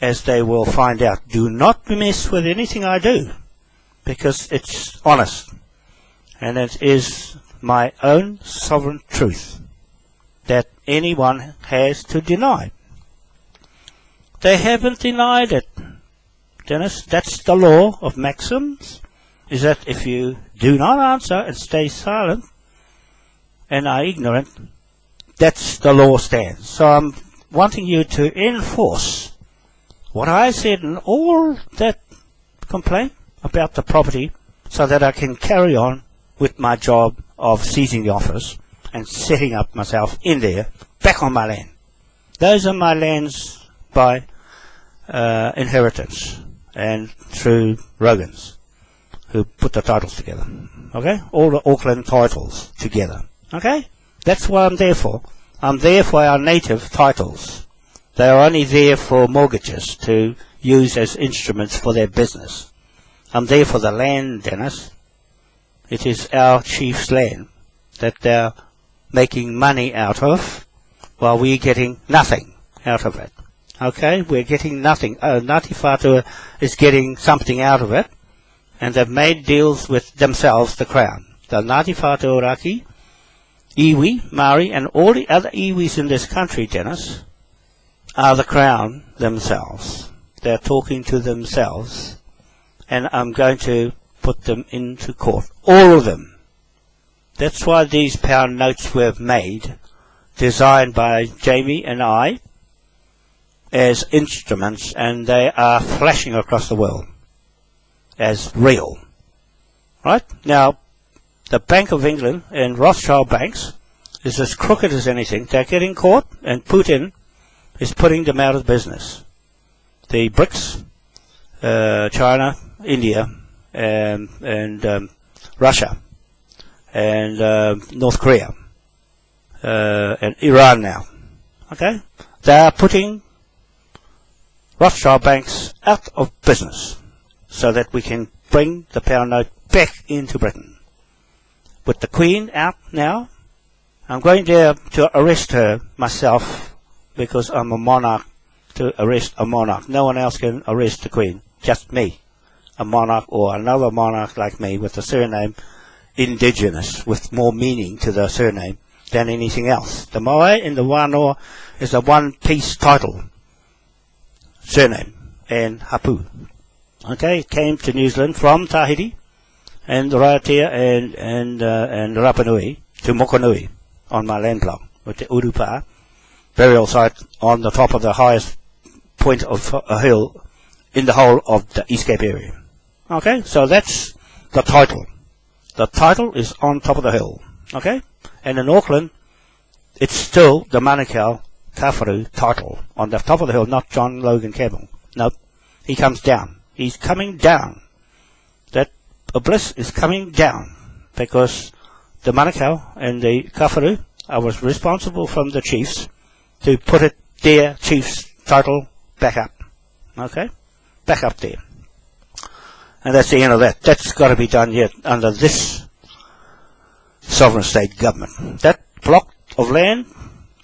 [SPEAKER 1] as they will find out. Do not mess with anything I do, because it's honest, and it is my own sovereign truth that anyone has to deny. They haven't denied it, Dennis. That's the law of maxims, is that if you do not answer and stay silent and are ignorant, that's the law stands. So I'm wanting you to enforce what I said in all that complaint about the property, so that I can carry on with my job of seizing the office and setting up myself in there, back on my land. Those are my lands by inheritance and through Rogans, who put the titles together. Okay? All the Auckland titles together. Okay? That's what I'm there for. I'm there for our native titles. They are only there for mortgages to use as instruments for their business. I'm there for the land, Dennis. It is our chief's land that they're making money out of, while we're getting nothing out of it. Okay? We're getting nothing. Ngāti Whātua is getting something out of it, and they've made deals with themselves, the Crown. The Ngāti Whātua Raki, iwi, Māori, and all the other iwis in this country, Dennis, are the Crown themselves. They're talking to themselves, and I'm going to put them into court. All of them. That's why these pound notes were made, designed by Jamie and I, as instruments, and they are flashing across the world as real. Right? Now, the Bank of England and Rothschild banks is as crooked as anything. They're getting caught, and Putin is putting them out of business. The BRICS, China, India, and Russia, and North Korea, and Iran now. Okay? They are putting Rothschild banks out of business so that we can bring the pound note back into Britain. With the Queen out now, I'm going there to arrest her myself, because I'm a monarch, to arrest a monarch. No one else can arrest the Queen, just me, a monarch or another monarch like me with a surname indigenous, with more meaning to the surname than anything else. The Moai in the Wanoa is a one-piece title, surname, and Hapu. Okay, it came to New Zealand from Tahiti and Raiatea and Rapa Nui to Mokonui on my land block with the Urupa burial site on the top of the highest point of a hill in the whole of the East Cape area. Okay, so that's the title. The title is on top of the hill. Okay, and in Auckland, it's still the Manukau Kawharu title on the top of the hill, not John Logan Campbell. Nope, he comes down. He's coming down. That bliss is coming down, because the Manukau and the Kawharu, I was responsible from the chiefs to put it, their chief's title, back up. Okay? Back up there. And that's the end of that. That's got to be done yet under this sovereign state government. That block of land,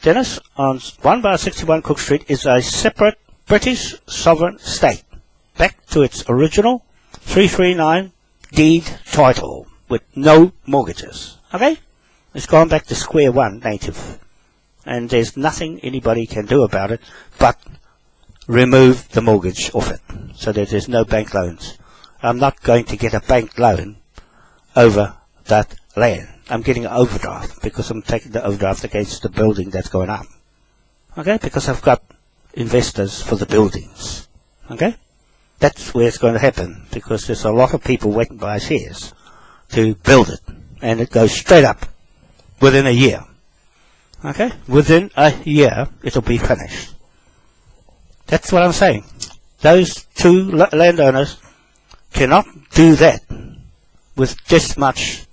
[SPEAKER 1] Dennis, on 1/61 Cook Street is a separate British sovereign state. back to its original 339 deed title with no mortgages. Okay? It's gone back to square one, native. And there's nothing anybody can do about it but remove the mortgage off it so that there's no bank loans. I'm not going to get a bank loan over that land. I'm getting an overdraft because I'm taking the overdraft against the building that's going up. Okay? Because I've got investors for the buildings. Okay? That's where it's going to happen because there's a lot of people waiting by shares to build it. And it goes straight up within a year. Okay? Within a year, it'll be finished. That's what I'm saying. Those two landowners cannot do that with this much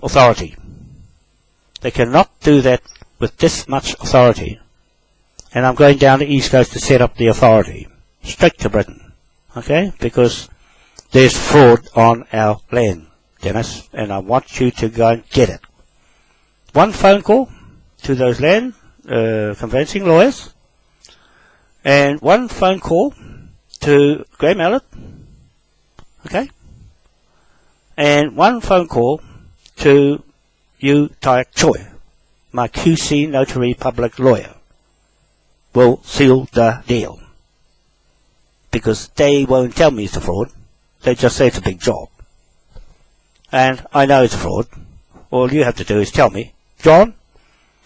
[SPEAKER 1] authority. They cannot do that with this much authority. And I'm going down the East Coast to set up the authority. Straight to Britain. Okay? Because there's fraud on our land, Dennis. And I want you to go and get it. One phone call to those land conveyancing lawyers. And one phone call to Graham Mallet. Okay? And one phone call to you, Tayak Choi, my QC notary public lawyer, will seal the deal. Because they won't tell me it's a fraud. They just say it's a big job. And I know it's a fraud. All you have to do is tell me, John,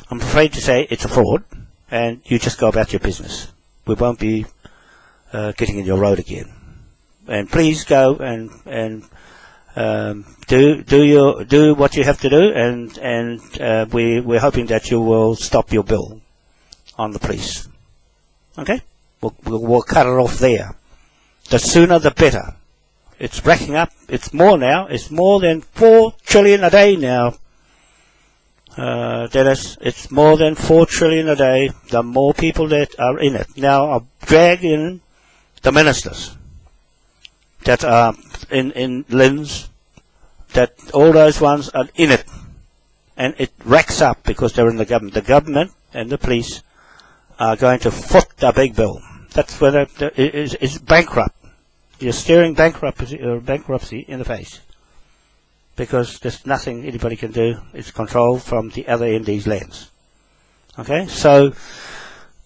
[SPEAKER 1] I'm afraid to say it's a fraud, and you just go about your business. We won't be getting in your road again. And please go and do what you have to do, and we're hoping that you will stop your bill on the police. Okay? We'll cut it off there. The sooner the better. It's racking up. It's more now. It's more than 4 trillion a day now. Dennis, it's more than 4 trillion a day. The more people that are in it. Now, I'll drag in the ministers that are in LINZ, that all those ones are in it. And it racks up because they're in the government. The government and the police are going to foot the big bill. That's where it's bankrupt. You're staring bankruptcy in the face. Because there's nothing anybody can do. It's controlled from the other end of these lands. Okay, so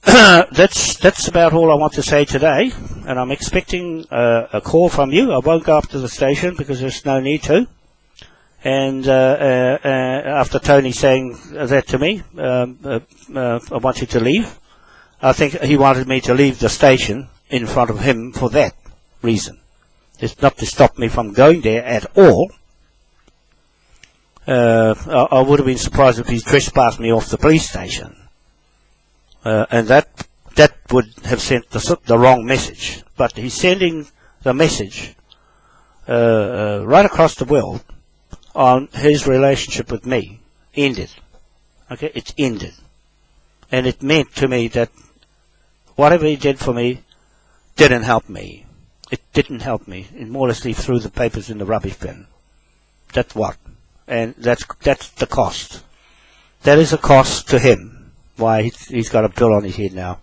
[SPEAKER 1] that's about all I want to say today. And I'm expecting a call from you. I won't go up to the station because there's no need to. And after Tony saying that to me, I want you to leave. I think he wanted me to leave the station in front of him for that reason. It's not to stop me from going there at all. I would have been surprised if he trespassed me off the police station. And that would have sent the wrong message. But he's sending the message right across the world on his relationship with me. Ended. Okay, it's ended. And it meant to me that whatever he did for me didn't help me. It didn't help me. It more or less threw the papers in the rubbish bin. That's what. And that's the cost. That is a cost to him. Why he's got a bill on his head now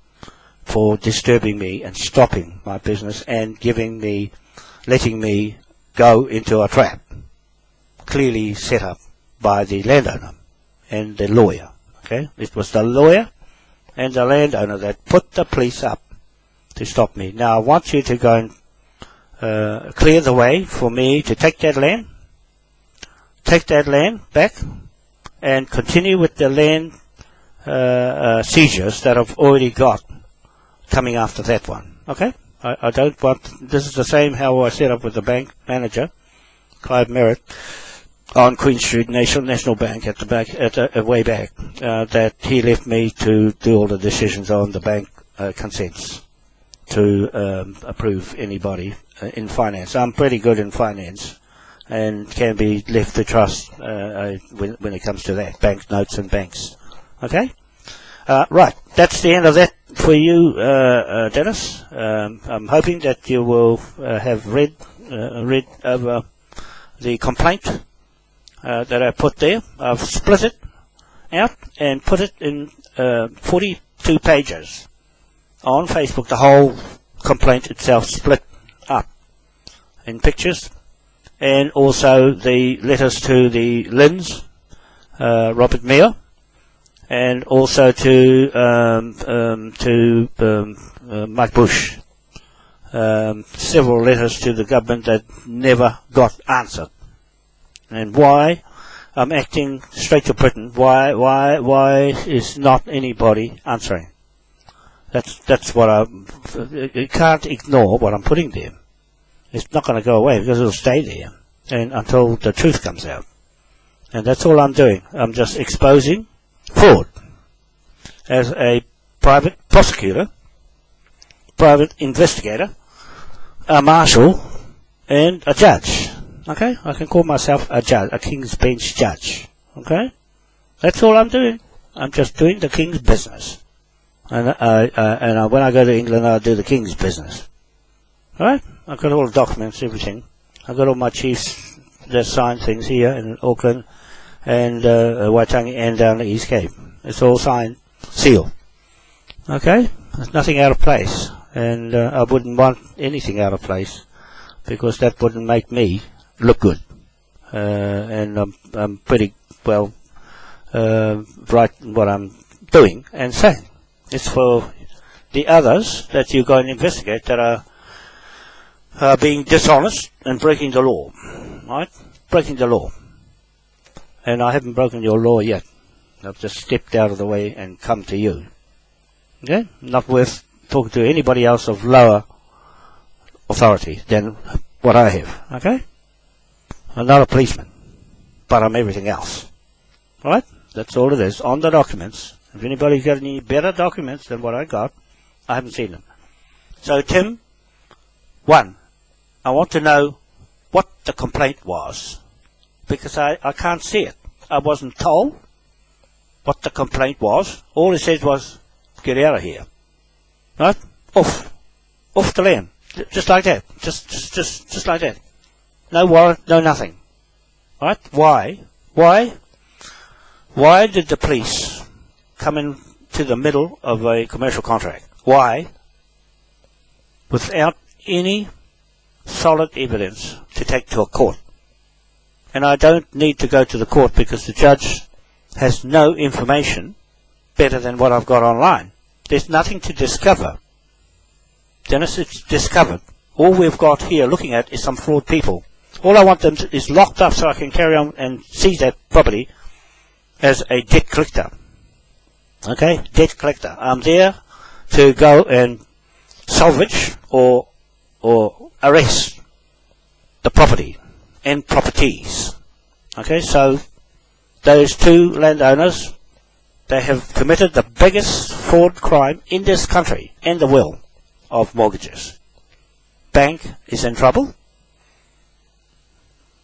[SPEAKER 1] for disturbing me and stopping my business and letting me go into a trap. Clearly set up by the landowner and the lawyer. Okay? It was the lawyer and the landowner that put the police up to stop me. Now I want you to go and clear the way for me to take that land back and continue with the land seizures that I've already got coming after that one. Okay? I don't want, this is the same how I set up with the bank manager, Clive Merritt, on Queen Street, National Bank at the back, way back, that he left me to do all the decisions on the bank consents to approve anybody in finance. I'm pretty good in finance and can be left to trust when it comes to that, bank notes and banks. Okay? Right, that's the end of that for you, Dennis. I'm hoping that you will have read over the complaint that I put there. I've split it out and put it in 42 pages. on Facebook the whole complaint itself split up in pictures, and also the letters to the LINZ, Robert Mayor, and also to Mike Bush. Several letters to the government that never got answered. And why? I'm acting straight to Britain. Why is not anybody answering? That's what you can't ignore what I'm putting there. It's not going to go away because it'll stay there and until the truth comes out. And that's all I'm doing. I'm just exposing fraud as a private prosecutor, private investigator, a marshal, and a judge. Okay? I can call myself a judge, a King's Bench judge. Okay? That's all I'm doing. I'm just doing the King's business. And when I go to England, I do the King's business. Alright? I've got all the documents, everything. I've got all my chiefs that sign things here in Auckland and Waitangi and down the East Cape. It's all signed, sealed. Okay? There's nothing out of place. And I wouldn't want anything out of place because that wouldn't make me look good. And I'm pretty well right in what I'm doing and saying. It's for the others that you go and investigate that are being dishonest and breaking the law. Right? Breaking the law. And I haven't broken your law yet. I've just stepped out of the way and come to you. Okay? Not worth talking to anybody else of lower authority than what I have. Okay? I'm not a policeman, but I'm everything else. Alright? That's all it is. On the documents. If anybody's got any better documents than what I got, I haven't seen them. So, Tim, 1, I want to know what the complaint was. Because I can't see it. I wasn't told what the complaint was. All it said was, get out of here. Right? Off the land. Just like that. Just like that. No warrant, no nothing. Right? Why did the police come into the middle of a commercial contract? Why? Without any solid evidence to take to a court. And I don't need to go to the court because the judge has no information better than what I've got online. There's nothing to discover. Dennis, it's discovered. All we've got here looking at is some fraud people. All I want them to, is locked up so I can carry on and seize that property as a debt collector. Okay? Debt collector. I'm there to go and salvage or arrest the property and properties. Okay? So, those two landowners, they have committed the biggest fraud crime in this country and the world of mortgages. Bank is in trouble.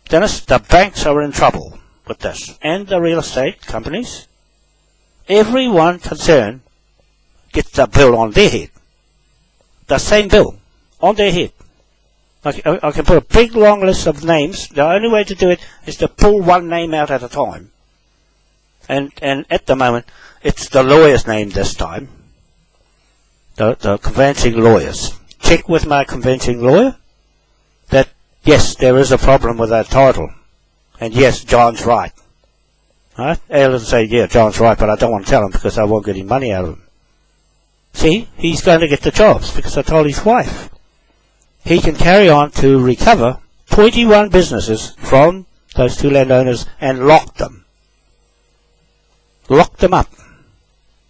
[SPEAKER 1] Dennis, the banks are in trouble with this. And the real estate companies. Everyone concerned gets the bill on their head. The same bill on their head. I can put a big long list of names. The only way to do it is to pull one name out at a time. And at the moment, it's the lawyer's name this time. The conveyancing lawyers. Check with my conveyancing lawyer that, yes, there is a problem with that title. And yes, John's right. Right? He'll say, yeah, John's right, but I don't want to tell him because I won't get any money out of him. See, he's going to get the jobs because I told his wife. He can carry on to recover 21 businesses from those two landowners and lock them. Lock them up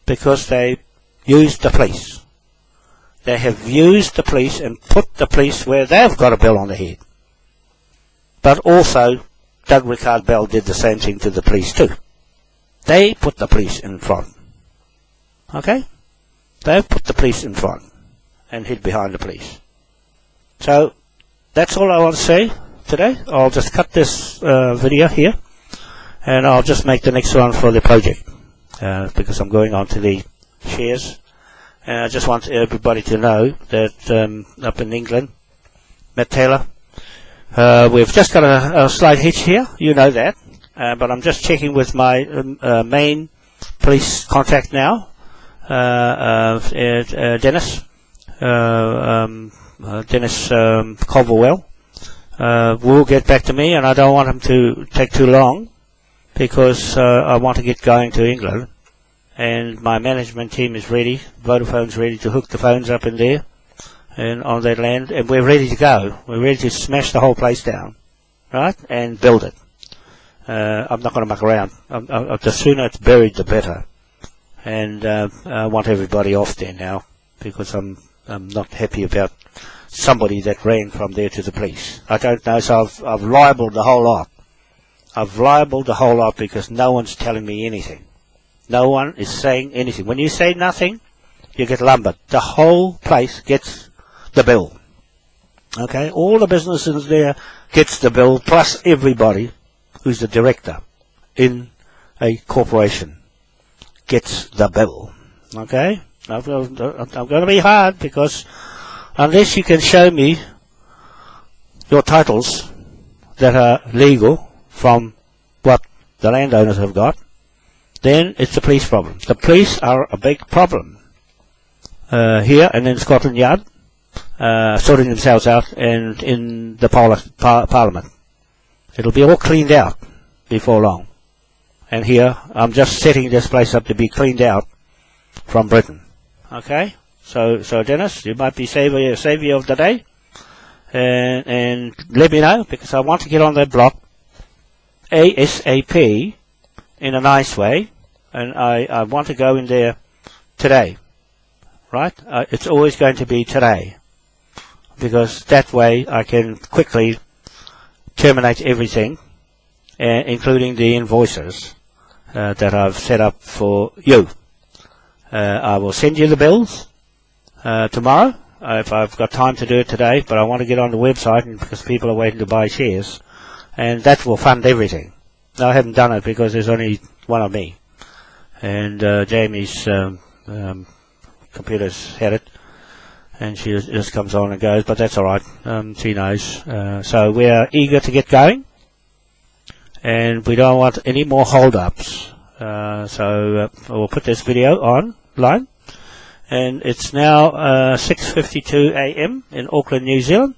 [SPEAKER 1] because they used the police. They have used the police and put the police where they've got a bill on their head. But also, Doug Rickard Bell did the same thing to the police too. They put the police in front. Okay? They've put the police in front and hid behind the police. So, that's all I want to say today. I'll just cut this video here and I'll just make the next one for the project because I'm going on to the shares. And I just want everybody to know that up in England, Matt Taylor, we've just got a slight hitch here, you know that, but I'm just checking with my main police contact now, Dennis Colverwell will get back to me, and I don't want him to take too long because I want to get going to England, and my management team is ready. Vodafone's ready to hook the phones up in there and on that land, and we're ready to go. We're ready to smash the whole place down, right, and build it. I'm not going to muck around. The sooner it's buried, the better. And I want everybody off there now because I'm not happy about somebody that ran from there to the police. I don't know, so I've libelled the whole lot. I've libelled the whole lot because no one's telling me anything. No one is saying anything. When you say nothing, you get lumbered. The whole place gets the bill. Okay, all the businesses there gets the bill, plus everybody who's the director in a corporation gets the bill. Okay, I'm going to be hard because unless you can show me your titles that are legal from what the landowners have got, then it's the police problem. The police are a big problem here and in Scotland Yard, sorting themselves out, and in the Parliament. It'll be all cleaned out before long. And here, I'm just setting this place up to be cleaned out from Britain. Okay? So Dennis, you might be savior of the day. And let me know, because I want to get on that block ASAP in a nice way. And I want to go in there today. Right? It's always going to be today. Because that way I can quickly terminate everything, including the invoices that I've set up for you. I will send you the bills tomorrow if I've got time to do it today, but I want to get on the website because people are waiting to buy shares, and that will fund everything. I haven't done it because there's only one of me, and Jamie's computer's had it, and she just comes on and goes, but that's alright, she knows. So we are eager to get going, and we don't want any more hold-ups. So we'll put this video online, and it's now 6:52 a.m. in Auckland, New Zealand,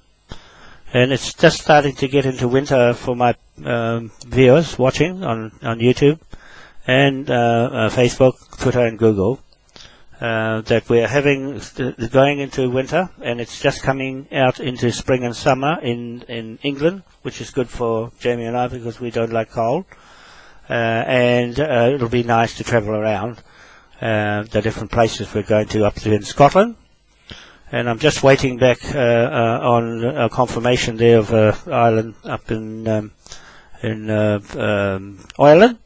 [SPEAKER 1] and it's just starting to get into winter for my viewers watching on YouTube and Facebook, Twitter and Google. That we're going into winter, and it's just coming out into spring and summer in England, which is good for Jamie and I because we don't like cold. And it'll be nice to travel around the different places we're going to up to in Scotland. And I'm just waiting back on a confirmation there of Ireland up in Ireland.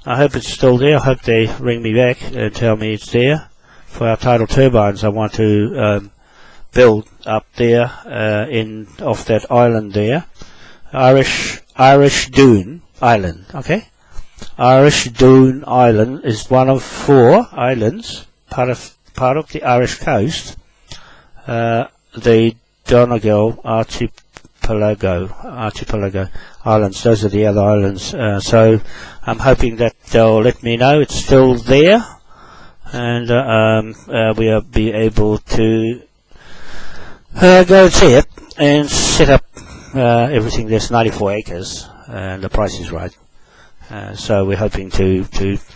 [SPEAKER 1] I hope it's still there. I hope they ring me back and tell me it's there. For our tidal turbines, I want to build up there off that island there, Irish Dune Island. Okay, Irish Dune Island is one of 4 islands, part of the Irish coast, the Donegal archipelago islands. Those are the other islands. So I'm hoping that they'll let me know it's still there. And we'll be able to go and see it and set up everything. There's 94 acres and the price is right. So we're hoping to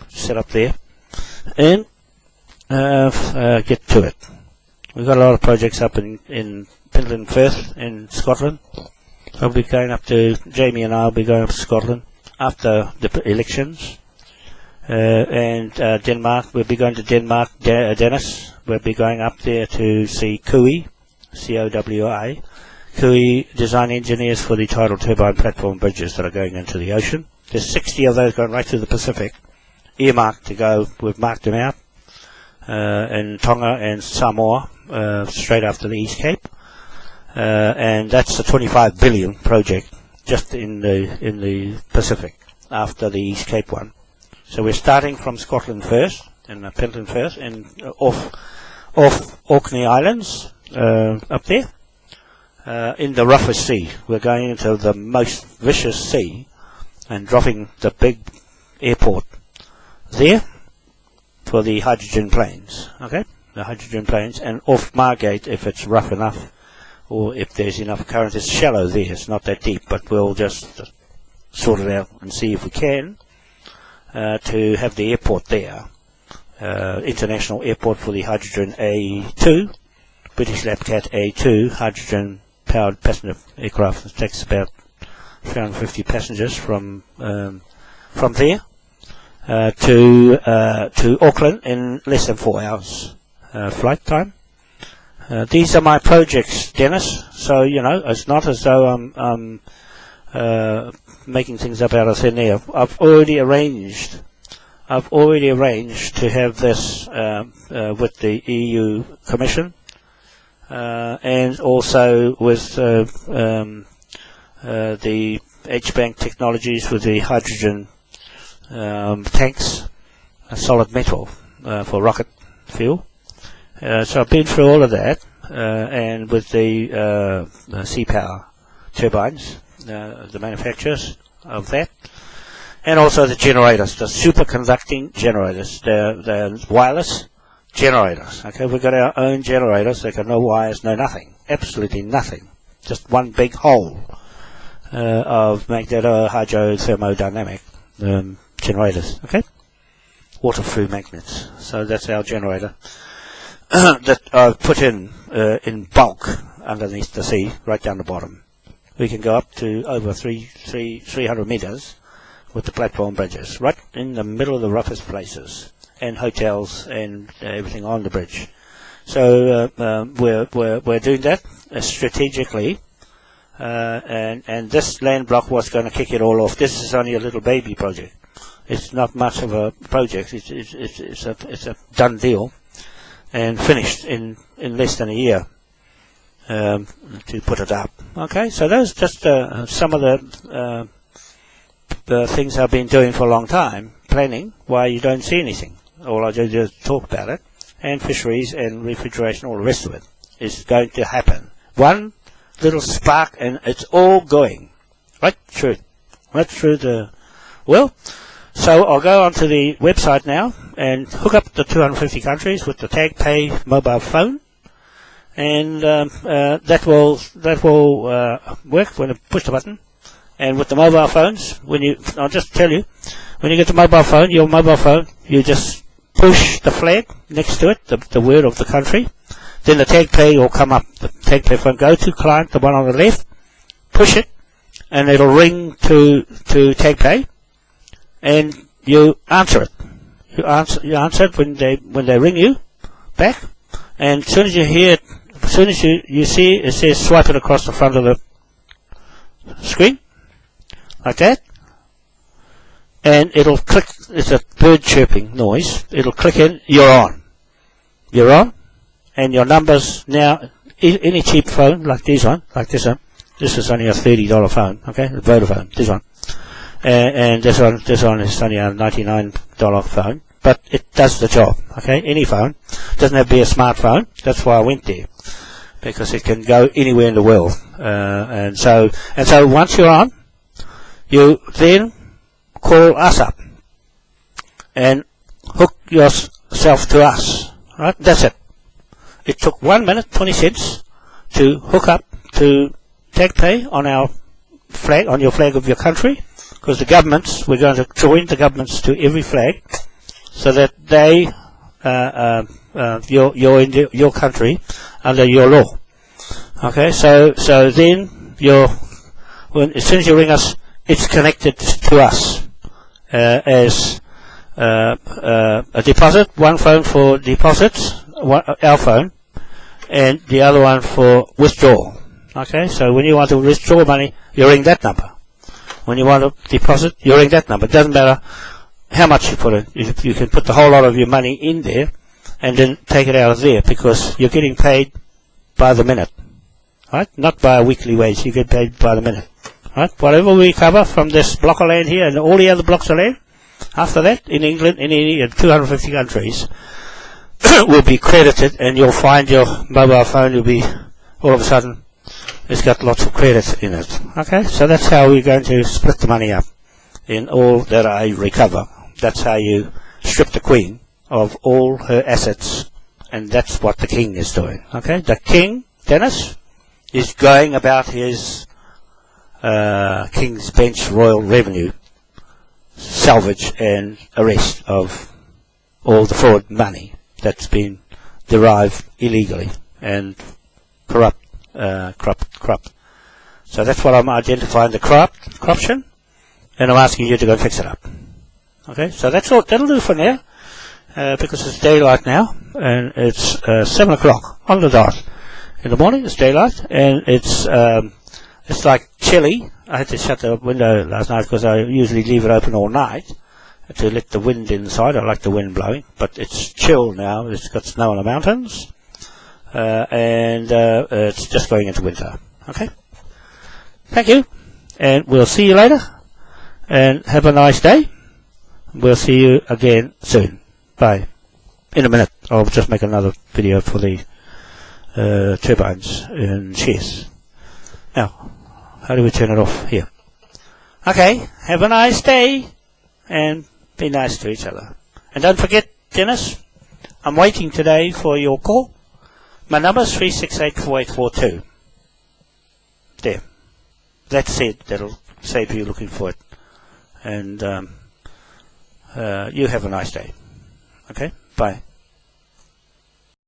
[SPEAKER 1] set up there and get to it. We've got a lot of projects up in Pentland Firth in Scotland. I'll be going up to, Jamie and I will be going up to Scotland after the elections. And Denmark, we'll be going to Denmark, Dennis. We'll be going up there to see COWI, C-O-W-I, COWI design engineers for the tidal turbine platform bridges that are going into the ocean. There's 60 of those going right through the Pacific, earmarked to go. We've marked them out in Tonga and Samoa, straight after the East Cape, and that's a 25 billion project just in the Pacific after the East Cape one. So we're starting from Scotland first, in Pentland first, and off Orkney Islands, up there, in the roughest sea. We're going into the most vicious sea, and dropping the big airport there, for the hydrogen planes, okay? The hydrogen planes, and off Margate if it's rough enough, or if there's enough current. It's shallow there, it's not that deep, but we'll just sort it out and see if we can to have the airport there, international airport for the hydrogen A2, British Lapcat A2, hydrogen powered passenger aircraft. It takes about 350 passengers from there to Auckland in less than 4 hours flight time. These are my projects, Dennis. So it's not as though I'm making things up out of thin air. I've already arranged to have this with the EU Commission and also with the H-Bank Technologies with the hydrogen tanks, solid metal for rocket fuel. So I've been through all of that, and with the sea power turbines, the manufacturers of that, and also the generators, the superconducting generators, the wireless generators. Okay, we've got our own generators. They've got no wires, no nothing, absolutely nothing, just one big hole of magneto-hydrothermodynamic generators. Okay, water-through magnets. So that's our generator that I've put in bulk underneath the sea, right down the bottom. We can go up to over 300 meters with the platform bridges, right in the middle of the roughest places, and hotels and everything on the bridge. So we're doing that strategically, and this land block was going to kick it all off. This is only a little baby project. It's not much of a project. It's a done deal, and finished in less than a year to put it up. Okay, so those just some of the things I've been doing for a long time, planning why you don't see anything. All I do is talk about it, and fisheries and refrigeration, all the rest of it is going to happen. One little spark and it's all going right through the well. So I'll go onto the website now and hook up the 250 countries with the Tag Pay mobile phone, and that will work when I push the button. And with the mobile phones, I'll just tell you, when you get the mobile phone, your mobile phone, you just push the flag next to it, the word of the country. Then the Tag Pay will come up. The Tag Pay phone, go to client, the one on the left, push it, and it'll ring to Tag Pay, and you answer it. You answer it when they ring you back, and as soon as you hear it, as soon as you see it says swipe it across the front of the screen, like that, and it'll click. It's a bird chirping noise. It'll click in. You're on, and your numbers now. Any cheap phone like this one. This is only a $30 phone. Okay, the Vodafone. This one, and this one is only a $99 phone, but it does the job. Okay, any phone doesn't have to be a smartphone. That's why I went there, because it can go anywhere in the world. And so once you're on, you then call us up and hook yourself to us. Right? That's it. It took 1 minute, 20 cents to hook up to Tag Pay on our flag, on your flag of your country, because the governments, we're going to join the governments to every flag, so that they, you're in your country under your law. Okay, so then as soon as you ring us, it's connected to us as a deposit. One phone for deposits, our phone, and the other one for withdrawal. Okay, so when you want to withdraw money, you ring that number. When you want to deposit, you ring that number. It doesn't matter how much you put in. You can put the whole lot of your money in there and then take it out of there, because you're getting paid by the minute. Right? Not by a weekly wage. You get paid by the minute. Right? Whatever we cover from this block of land here and all the other blocks of land, after that, in England, in 250 countries, will be credited, and you'll find your mobile phone will be, all of a sudden, it's got lots of credit in it. Okay? So that's how we're going to split the money up in all that I recover. That's how you strip the queen of all her assets, and that's what the king is doing. Okay, the king, Dennis, is going about his King's Bench Royal Revenue salvage and arrest of all the fraud money that's been derived illegally and corrupt. So that's what I'm identifying, the corruption, and I'm asking you to go and fix it up. Okay, so that's all. That'll do for now, because it's daylight now, and it's 7 o'clock on the dot in the morning. It's daylight, and it's like chilly. I had to shut the window last night because I usually leave it open all night to let the wind inside. I like the wind blowing, but it's chill now. It's got snow on the mountains, and it's just going into winter. Okay, thank you, and we'll see you later, and have a nice day. We'll see you again soon. Bye. In a minute, I'll just make another video for the turbines and shares. Now, how do we turn it off here? Okay, have a nice day, and be nice to each other. And don't forget, Dennis, I'm waiting today for your call. My number is 3684842. There. That's it. That'll save you looking for it. And you have a nice day. Okay? Bye.